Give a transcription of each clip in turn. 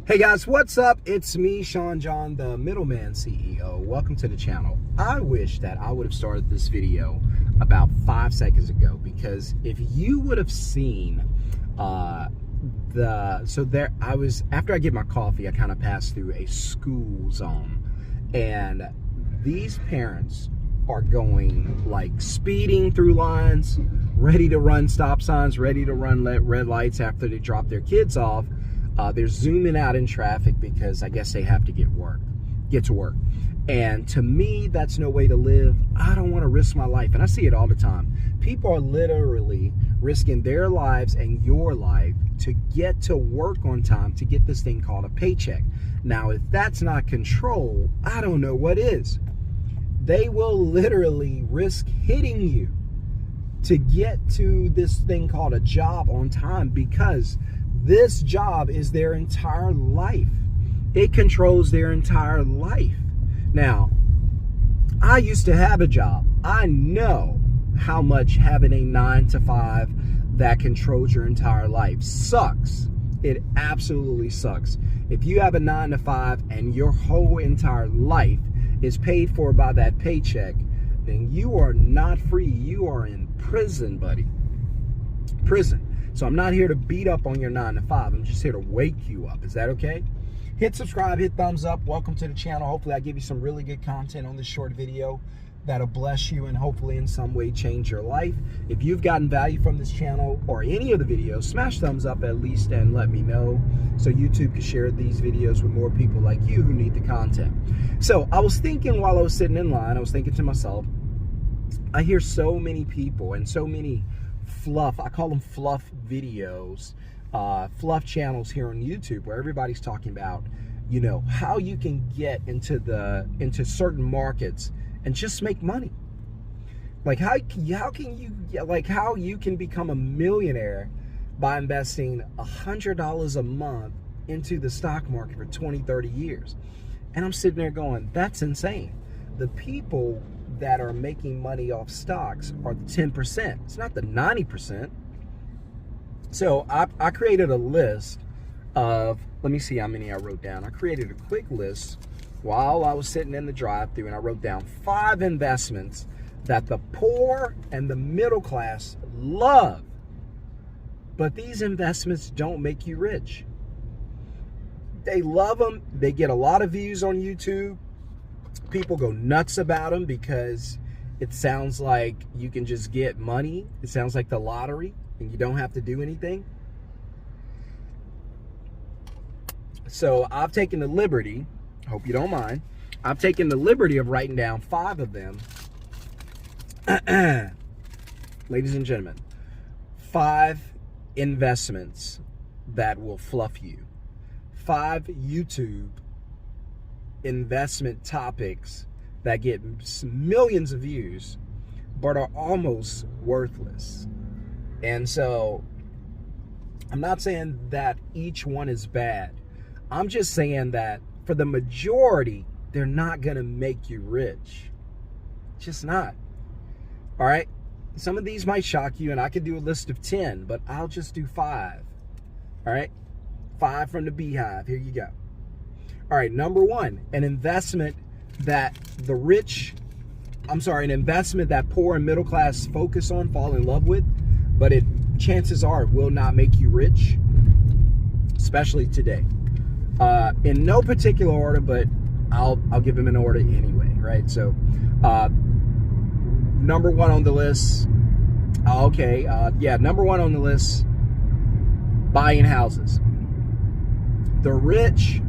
Hey guys, what's up? It's me, Shon-Jhon, the Middleman CEO. Welcome to the channel. I wish that I would have started this video about 5 seconds ago, because if you would have seen after I get my coffee, I kind of pass through a school zone, and these parents are going like speeding through lines, ready to run stop signs, ready to run red lights after they drop their kids off. They're zooming out in traffic because I guess they have to get to work. And to me, that's no way to live. I don't want to risk my life. And I see it all the time. People are literally risking their lives and your life to get to work on time, to get this thing called a paycheck. Now, if that's not control, I don't know what is. They will literally risk hitting you to get to this thing called a job on time, because this job is their entire life. It controls their entire life. Now, I used to have a job. I know how much having a 9-to-5 that controls your entire life sucks. It absolutely sucks. If you have a 9-to-5 and your whole entire life is paid for by that paycheck, then you are not free. You are in prison, buddy. Prison. So I'm not here to beat up on your 9-to-5. I'm just here to wake you up. Is that okay? Hit subscribe, hit thumbs up. Welcome to the channel. Hopefully I give you some really good content on this short video that'll bless you and hopefully in some way change your life. If you've gotten value from this channel or any of the videos, smash thumbs up at least and let me know so YouTube can share these videos with more people like you who need the content. So I was thinking while I was sitting in line, I was thinking to myself, I hear so many people and so many fluff, I call them fluff videos, fluff channels here on YouTube, where everybody's talking about, you know, how you can get into certain markets and just make money. Like how you can become a millionaire by investing $100 a month into the stock market for 20-30 years. And I'm sitting there going, that's insane. The people that are making money off stocks are the 10%. It's not the 90%. So I created a list of, let me see how many I wrote down. I created a quick list while I was sitting in the drive-thru, and I wrote down 5 investments that the poor and the middle class love. But these investments don't make you rich. They love them. They get a lot of views on YouTube. People go nuts about them because it sounds like you can just get money. It sounds like the lottery and you don't have to do anything. So I've taken the liberty, I hope you don't mind, I've taken the liberty of writing down 5 of them. Ladies and gentlemen, 5 investments that will fluff you. 5 YouTube investment topics that get millions of views but are almost worthless. And so I'm not saying that each one is bad. I'm just saying that for the majority, they're not gonna make you rich. Just not. All right, some of these might shock you, and I could do a list of 10, but I'll just do 5. All right, 5 from the beehive. Here you go. All right, number 1, an investment that an investment that poor and middle class focus on, fall in love with, but chances are it will not make you rich, especially today. In no particular order, but I'll give them in order anyway, right? So, number 1 on the list. Number 1 on the list: buying houses. The rich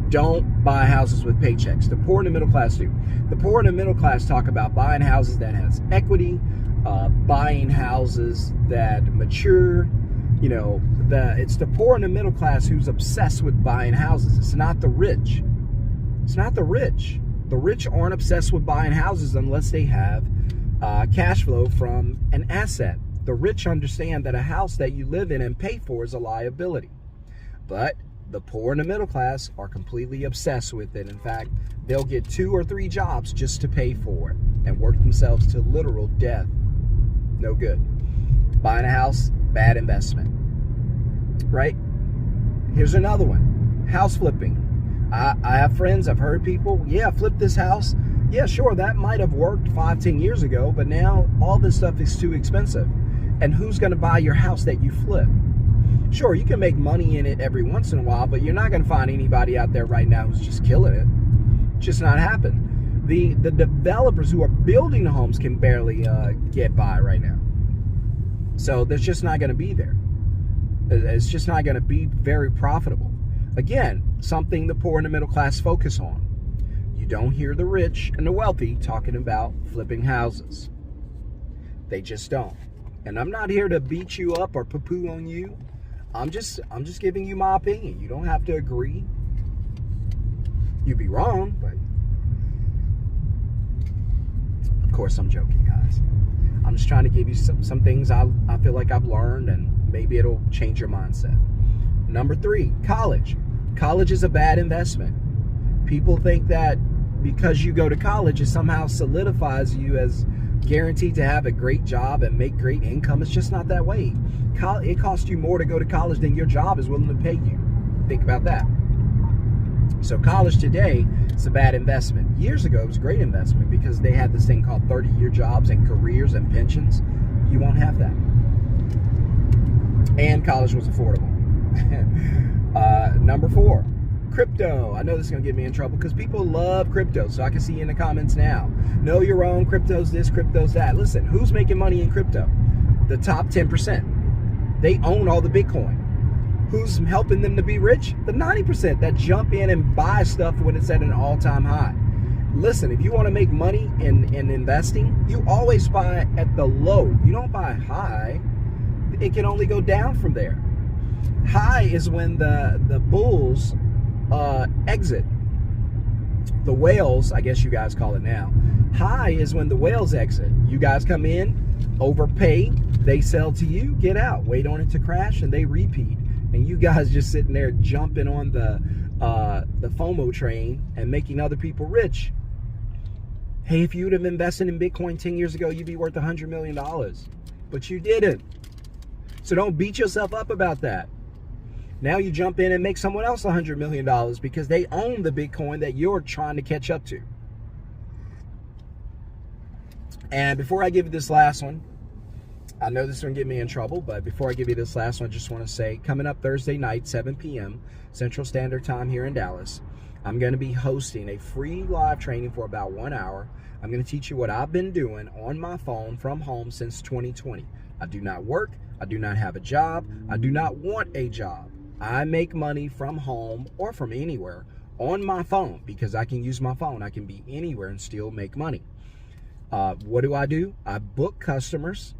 don't buy houses with paychecks. The poor and the middle class do. The poor and the middle class talk about buying houses that has equity, buying houses that mature. You know, it's the poor and the middle class who's obsessed with buying houses. It's not the rich. It's not the rich. The rich aren't obsessed with buying houses unless they have cash flow from an asset. The rich understand that a house that you live in and pay for is a liability. But the poor and the middle class are completely obsessed with it. In fact, they'll get 2 or 3 jobs just to pay for it and work themselves to literal death. No good. Buying a house, bad investment. Right? Here's another one. House flipping. I have friends, I've heard people, yeah, flip this house. Yeah, sure, that might have worked 5-10 years ago, but now all this stuff is too expensive. And who's going to buy your house that you flip? Sure, you can make money in it every once in a while, but you're not going to find anybody out there right now who's just killing it. It's just not happening. The developers who are building the homes can barely get by right now. So there's just not going to be there. It's just not going to be very profitable. Again, something the poor and the middle class focus on. You don't hear the rich and the wealthy talking about flipping houses. They just don't. And I'm not here to beat you up or poo-poo on you. I'm just giving you my opinion. You don't have to agree. You'd be wrong, but of course I'm joking, guys. I'm just trying to give you some things I feel like I've learned, and maybe it'll change your mindset. Number 3, college. College is a bad investment. People think that because you go to college, it somehow solidifies you as guaranteed to have a great job and make great income. It's just not that way. It costs you more to go to college than your job is willing to pay you. Think about that. So college today is a bad investment. Years ago, it was a great investment because they had this thing called 30-year jobs and careers and pensions. You won't have that. And college was affordable. Number 4, crypto. I know this is going to get me in trouble because people love crypto, so I can see in the comments now. No, you're wrong. Crypto's this, crypto's that. Listen, who's making money in crypto? The top 10%. They own all the Bitcoin. Who's helping them to be rich? The 90% that jump in and buy stuff when it's at an all-time high. Listen, if you want to make money in investing, you always buy at the low. You don't buy high. It can only go down from there. High is when the bulls exit. The whales, I guess you guys call it now. High is when the whales exit. You guys come in, overpay, they sell to you, get out, wait on it to crash, and they repeat. And you guys just sitting there jumping on the FOMO train and making other people rich. Hey, if you would have invested in Bitcoin 10 years ago, you'd be worth $100 million. But you didn't. So don't beat yourself up about that. Now you jump in and make someone else $100 million because they own the Bitcoin that you're trying to catch up to. And before I give you this last one, I know this is going to get me in trouble, but before I give you this last one, I just want to say, coming up Thursday night, 7 p.m. Central Standard Time here in Dallas, I'm going to be hosting a free live training for about 1 hour. I'm going to teach you what I've been doing on my phone from home since 2020. I do not work. I do not have a job. I do not want a job. I make money from home or from anywhere on my phone because I can use my phone. I can be anywhere and still make money. What do? I book customers,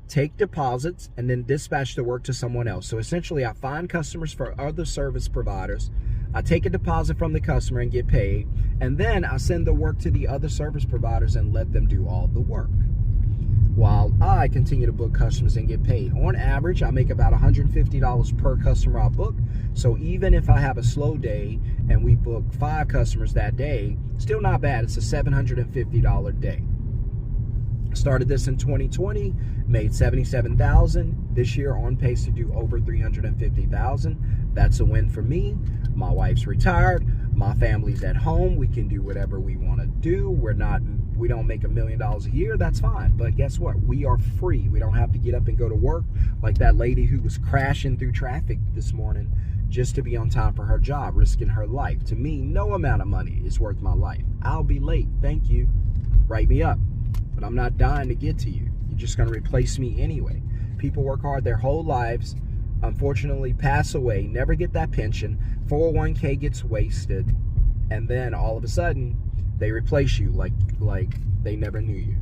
take deposits, and then dispatch the work to someone else. So essentially, I find customers for other service providers. I take a deposit from the customer and get paid, and then I send the work to the other service providers and let them do all the work, while I continue to book customers and get paid. On average, I make about $150 per customer I book. So even if I have a slow day and we book 5 customers that day, still not bad. It's a $750 day. Started this in 2020, made $77,000. This year on pace to do over $350,000. That's a win for me. My wife's retired. My family's at home. We can do whatever we want to do. We don't make $1 million a year. That's fine. But guess what? We are free. We don't have to get up and go to work like that lady who was crashing through traffic this morning just to be on time for her job, risking her life. To me, no amount of money is worth my life. I'll be late. Thank you. Write me up. But I'm not dying to get to you. You're just going to replace me anyway. People work hard their whole lives, unfortunately pass away, never get that pension, 401k gets wasted, and then all of a sudden they replace you like they never knew you.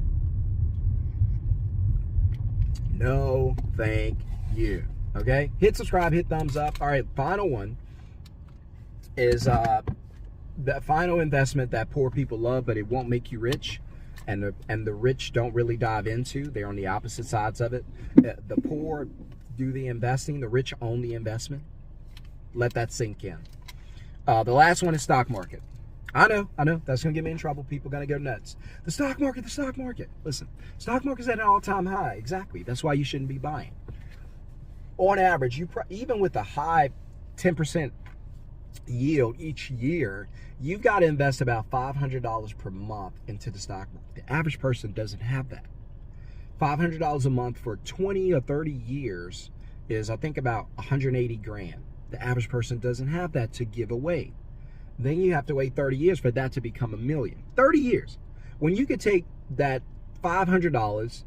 No, thank you. Okay? Hit subscribe, hit thumbs up. All right, final one is the final investment that poor people love, but it won't make you rich. And the rich don't really dive into. They're on the opposite sides of it. The poor do the investing. The rich own the investment. Let that sink in. The last one is stock market. I know. That's going to get me in trouble. People going to go nuts. The stock market. Listen, stock market's at an all-time high. Exactly. That's why you shouldn't be buying. On average, even with a high 10% yield each year, you've got to invest about $500 per month into the stock market. The average person doesn't have that. $500 a month for 20 or 30 years is, I think, about 180 grand. The average person doesn't have that to give away. Then you have to wait 30 years for that to become $1 million. 30 years. When you could take that $500,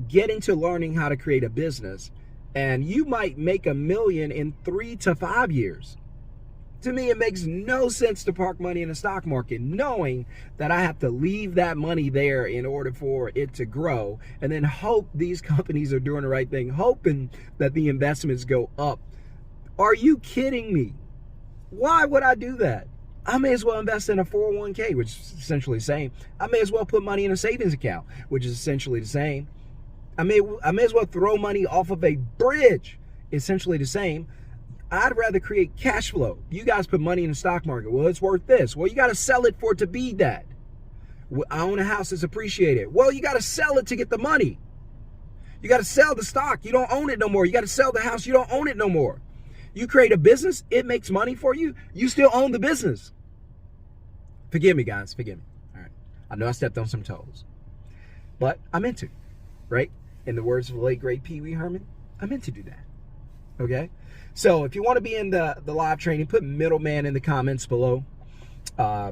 get into learning how to create a business, and you might make $1 million in 3 to 5 years. To me, it makes no sense to park money in the stock market knowing that I have to leave that money there in order for it to grow, and then hope these companies are doing the right thing, hoping that the investments go up. Are you kidding me? Why would I do that? I may as well invest in a 401k, which is essentially the same. I may as well put money in a savings account, which is essentially the same. I may as well throw money off of a bridge, essentially the same. I'd rather create cash flow. You guys put money in the stock market. Well, it's worth this. Well, you got to sell it for it to be that. I own a house that's appreciated. Well, you got to sell it to get the money. You got to sell the stock. You don't own it no more. You got to sell the house. You don't own it no more. You create a business. It makes money for you. You still own the business. Forgive me, guys. Forgive me. All right. I know I stepped on some toes. But I meant to, right? In the words of the late, great Pee Wee Herman, I meant to do that. Okay? So if you want to be in the live training, put middleman in the comments below.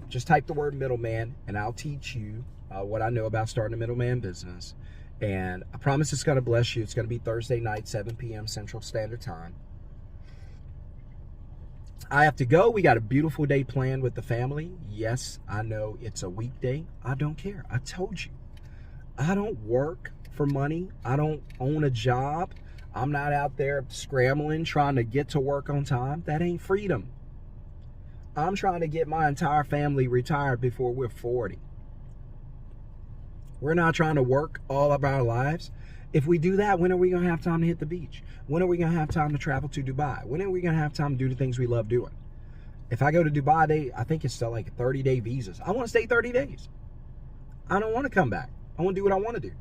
Just type the word middleman, and I'll teach you what I know about starting a middleman business. And I promise it's going to bless you. It's going to be Thursday night, 7 p.m. Central Standard Time. I have to go. We got a beautiful day planned with the family. Yes, I know it's a weekday. I don't care. I told you. I don't work for money. I don't own a job. I'm not out there scrambling, trying to get to work on time. That ain't freedom. I'm trying to get my entire family retired before we're 40. We're not trying to work all of our lives. If we do that, when are we going to have time to hit the beach? When are we going to have time to travel to Dubai? When are we going to have time to do the things we love doing? If I go to Dubai, I think it's still like 30-day visas. I want to stay 30 days. I don't want to come back. I want to do what I want to do.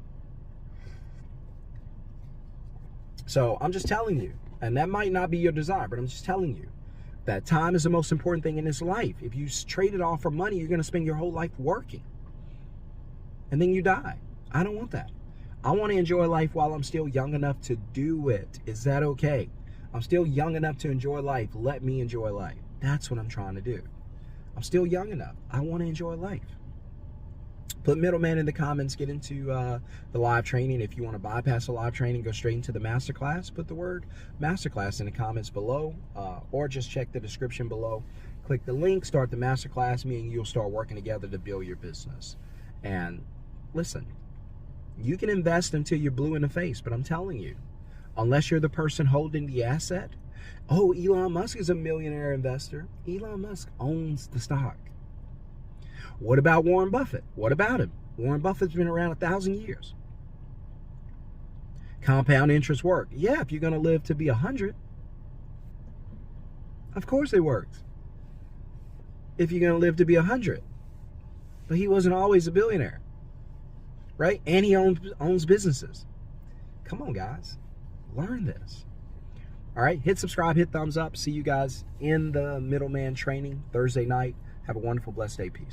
So I'm just telling you, and that might not be your desire, but I'm just telling you that time is the most important thing in this life. If you trade it all for money, you're going to spend your whole life working. And then you die. I don't want that. I want to enjoy life while I'm still young enough to do it. Is that okay? I'm still young enough to enjoy life. Let me enjoy life. That's what I'm trying to do. I'm still young enough. I want to enjoy life. Put middleman in the comments. Get into the live training. If you want to bypass the live training, go straight into the masterclass. Put the word masterclass in the comments below, or just check the description below. Click the link, start the masterclass. Me and you'll start working together to build your business. And listen, you can invest until you're blue in the face, but I'm telling you, unless you're the person holding the asset. Oh, Elon Musk is a millionaire investor. Elon Musk owns the stock. What about Warren Buffett? What about him? Warren Buffett's been around 1,000 years. Compound interest work. Yeah, if you're going to live to be 100. Of course it works. If you're going to live to be 100. But he wasn't always a billionaire. Right? And he owns businesses. Come on, guys. Learn this. All right? Hit subscribe, hit thumbs up. See you guys in the middleman training Thursday night. Have a wonderful, blessed day. Peace.